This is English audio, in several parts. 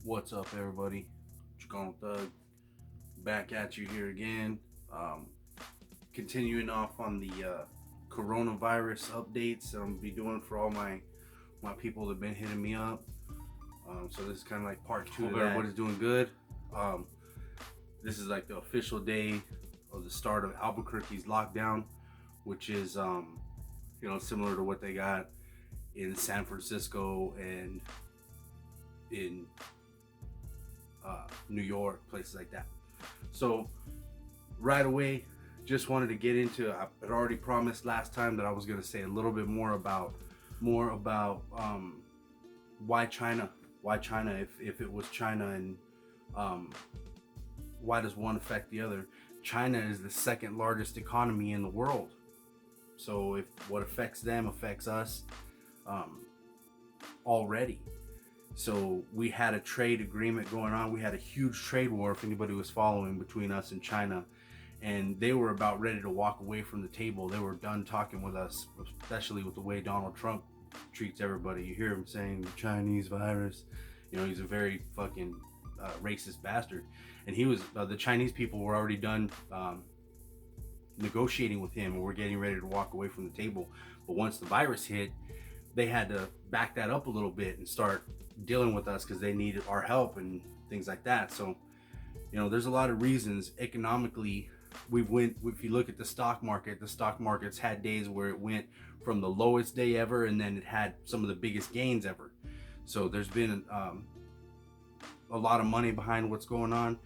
What's up, everybody? Chicano Thug, back at you here again. Um, Continuing off on the coronavirus updates that I'm gonna be doing for all my people that have been hitting me up. So this is kind of like part two. Hope everybody's doing good. Um, this is like the official day of the start of Albuquerque's lockdown, which is similar to what they got in San Francisco and in New York, places like that. So right away, just wanted to get into. I had already promised last time that I was going to say a little bit more about why China, if it was China, and why does one affect the other. China is the second largest economy in the world, so if what affects them affects us already. So we had a trade agreement going on. We had a huge trade war, if anybody was following, between us and China. And they were about ready to walk away from the table. They were done talking with us, especially with the way Donald Trump treats everybody. You hear him saying the Chinese virus. He's a very fucking racist bastard. And he was, the Chinese people were already done negotiating with him, and we're getting ready to walk away from the table. But once the virus hit, they had to back that up a little bit and start dealing with us because they needed our help and things like that. So, there's a lot of reasons economically. If you look at the stock market's had days where it went from the lowest day ever, and then it had some of the biggest gains ever. So there's been a lot of money behind what's going on.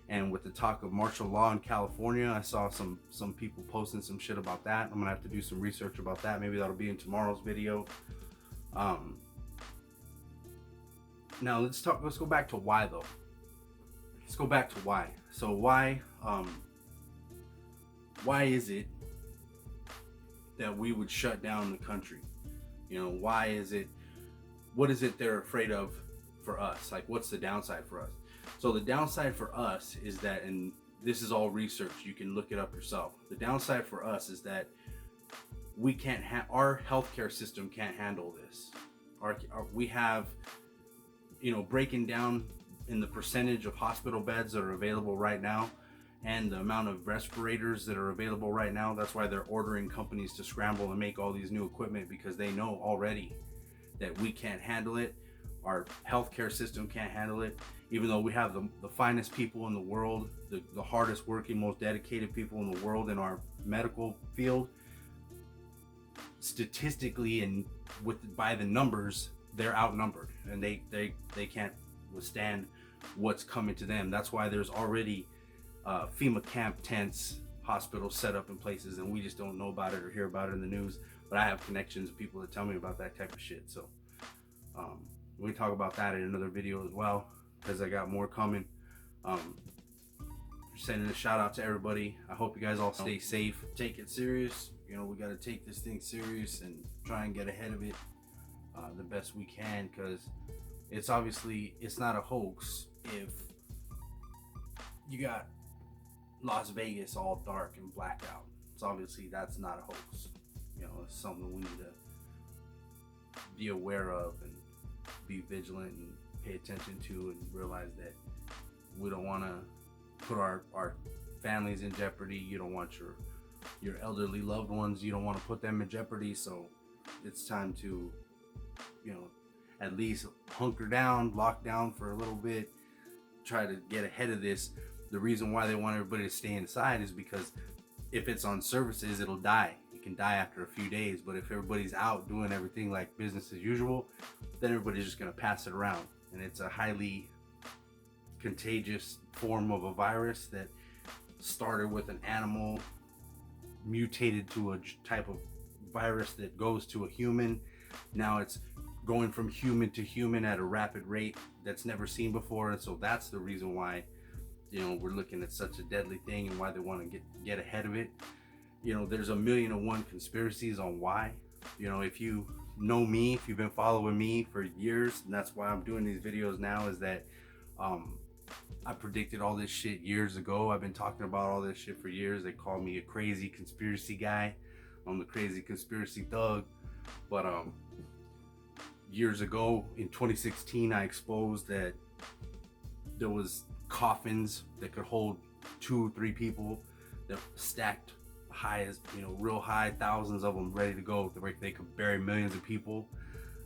And with the talk of martial law in California, I saw some people posting some shit about that. I'm gonna have to do some research about that. Maybe that'll be in tomorrow's video. Now let's go back to why though. Let's go back to why. So why is it that we would shut down the country? Why is it, what is it they're afraid of for us? Like, what's the downside for us? So the downside for us is that, and this is all research, you can look it up yourself. The downside for us is that we can't our healthcare system can't handle this. We have, breaking down in the percentage of hospital beds that are available right now and the amount of respirators that are available right now. That's why they're ordering companies to scramble and make all these new equipment, because they know already that we can't handle it. Our healthcare system can't handle it. Even though we have the finest people in the world, the hardest working, most dedicated people in the world in our medical field, statistically and by the numbers, they're outnumbered, and they can't withstand what's coming to them. That's why there's already FEMA camp tents, hospitals set up in places, and we just don't know about it or hear about it in the news. But I have connections of people that tell me about that type of shit. So we can talk about that in another video as well, because I got more coming. Sending a shout out to everybody. I hope you guys all stay safe, take it serious. We got to take this thing serious and try and get ahead of it the best we can, because it's not a hoax if you got Las Vegas all dark and blacked out. It's obviously, that's not a hoax. It's something we need to be aware of and be vigilant and pay attention to, and realize that we don't want to put our families in jeopardy. You don't want your elderly loved ones, you don't want to put them in jeopardy. So it's time to at least hunker down, lock down for a little bit, try to get ahead of this. The reason why they want everybody to stay inside is because if it's on services, it'll die. It can die after a few days. But if everybody's out doing everything like business as usual, then everybody's just going to pass it around. And it's a highly contagious form of a virus that started with an animal, mutated to a type of virus that goes to a human. Now it's going from human to human at a rapid rate that's never seen before. And so that's the reason why we're looking at such a deadly thing, and why they want to get ahead of it. There's 1,000,001 conspiracies on why. If you know me, if you've been following me for years, and that's why I'm doing these videos now, is that I predicted all this shit years ago. I've been talking about all this shit for years. They call me a crazy conspiracy guy. I'm the crazy conspiracy thug. But years ago in 2016, I exposed that there was coffins that could hold 2-3 people that stacked high as, you know, real high, thousands of them ready to go. They could bury millions of people.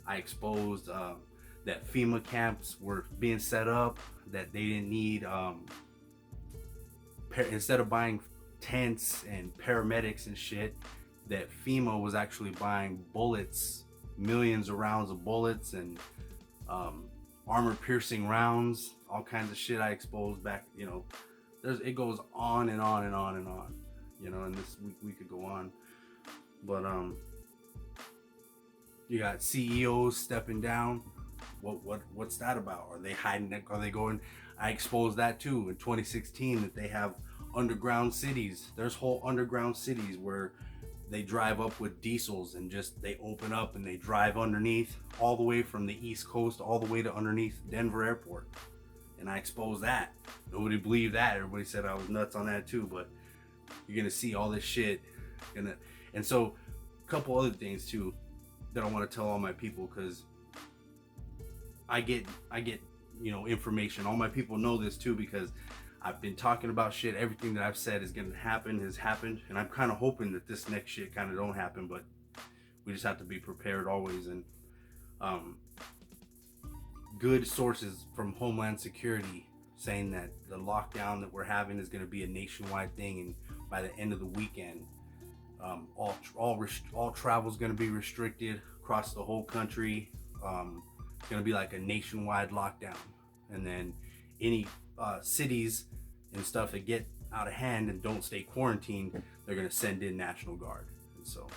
I exposed that FEMA camps were being set up, that they didn't need, instead of buying tents and paramedics and shit, that FEMA was actually buying bullets, millions of rounds of bullets and armor piercing rounds, all kinds of shit I exposed back, you know. It goes on and on and on and on, you know, and this we could go on. But you got CEOs stepping down. What's that about? Are they hiding it? Are they going? I exposed that too in 2016, that they have underground cities. There's whole underground cities where they drive up with diesels and just they open up and they drive underneath, all the way from the East Coast all the way to underneath Denver Airport. And I exposed that. Nobody believed that. Everybody said I was nuts on that too, but you're gonna see all this shit. And so a couple other things too that I want to tell all my people, because I get you know, information. All my people know this too, because I've been talking about shit. Everything that I've said is gonna happen has happened, and I'm kind of hoping that this next shit kind of don't happen, but we just have to be prepared always. And good sources from Homeland Security saying that the lockdown that we're having is going to be a nationwide thing, and by the end of the weekend, all travel is going to be restricted across the whole country. It's going to be like a nationwide lockdown, and then any cities and stuff that get out of hand and don't stay quarantined, they're going to send in National Guard. And so,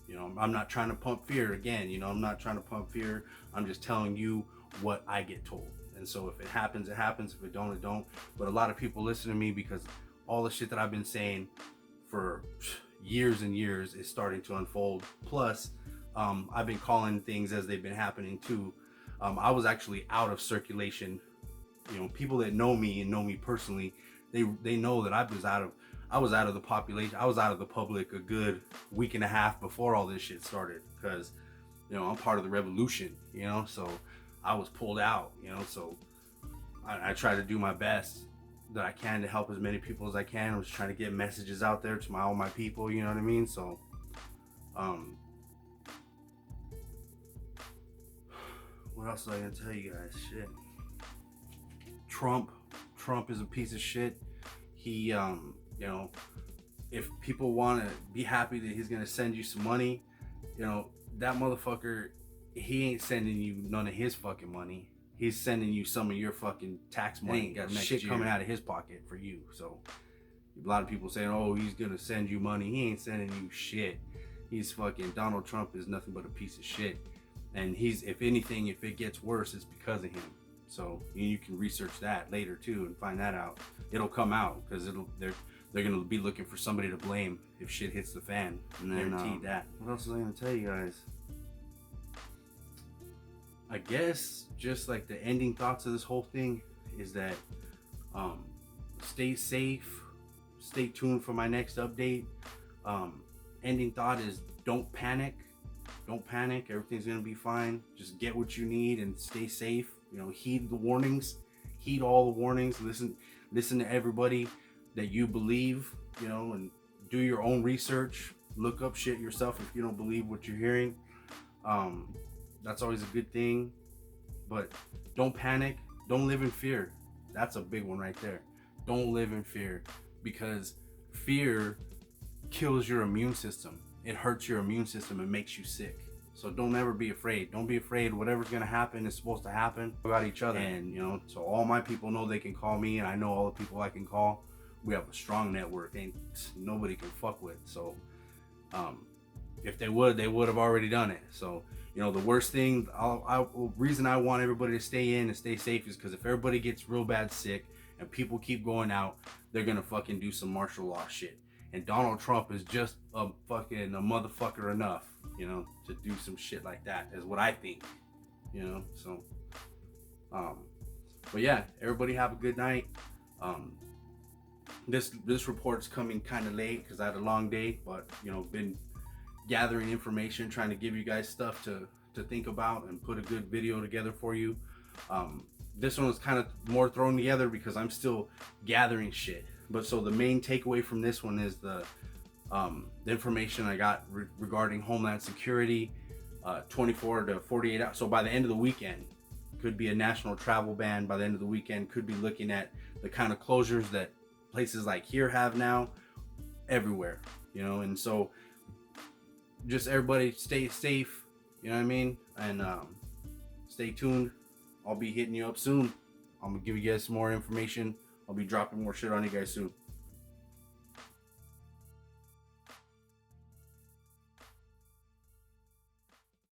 you know, I'm not trying to pump fear again. You know, I'm not trying to pump fear. I'm just telling you what I get told. And so if it happens, it happens. If it don't, it don't. But a lot of people listen to me because all the shit that I've been saying for years and years is starting to unfold. Plus, I've been calling things as they've been happening too. I was actually out of circulation. You know, people that know me and know me personally, they know that I was out of the population. I was out of the public a good week and a half before all this shit started, because, you know, I'm part of the revolution, you know, so I was pulled out, you know, so I try to do my best that I can to help as many people as I can. I was trying to get messages out there to all my people, you know what I mean? So, what else was I gonna tell you guys? Shit. Trump is a piece of shit. He, you know, if people want to be happy that he's gonna send you some money, you know, that motherfucker, he ain't sending you none of his fucking money. He's sending you some of your fucking tax money. Ain't got shit coming out of his pocket for you. So a lot of people saying, oh, he's gonna send you money. He ain't sending you shit. He's fucking, Donald Trump is nothing but a piece of shit. And he's, if anything, if it gets worse, it's because of him. So you can research that later too and find that out. It'll come out, because they're gonna be looking for somebody to blame if shit hits the fan. And then, guaranteed that. What else was I gonna tell you guys? I guess just like the ending thoughts of this whole thing is that stay safe, stay tuned for my next update. Ending thought is don't panic. Don't panic. Everything's gonna be fine. Just get what you need and stay safe. You know, heed the warnings. Heed all the warnings. Listen to everybody that you believe, you know, and do your own research. Look up shit yourself if you don't believe what you're hearing. That's always a good thing. But don't panic. Don't live in fear. That's a big one right there. Don't live in fear, because fear kills your immune system. It hurts your immune system and makes you sick. So don't ever be afraid. Don't be afraid. Whatever's gonna happen is supposed to happen. About each other. And, you know, so all my people know they can call me, and I know all the people I can call. We have a strong network. Ain't nobody can fuck with. So if they would have already done it. So, you know, the worst thing, reason I want everybody to stay in and stay safe is because if everybody gets real bad sick and people keep going out, they're gonna fucking do some martial law shit. And Donald Trump is just a motherfucker enough, you know, to do some shit like that, is what I think, you know. So, but yeah, everybody have a good night. This report's coming kind of late because I had a long day, but, you know, been gathering information, trying to give you guys stuff to think about and put a good video together for you. this one was kind of more thrown together because I'm still gathering shit. But so the main takeaway from this one is the information I got regarding Homeland Security, 24 to 48 hours. So by the end of the weekend, could be a national travel ban. By the end of the weekend, could be looking at the kind of closures that places like here have now everywhere, you know. And so just everybody stay safe, you know what I mean? And stay tuned. I'll be hitting you up soon. I'm gonna give you guys some more information. I'll be dropping more shit on you guys soon.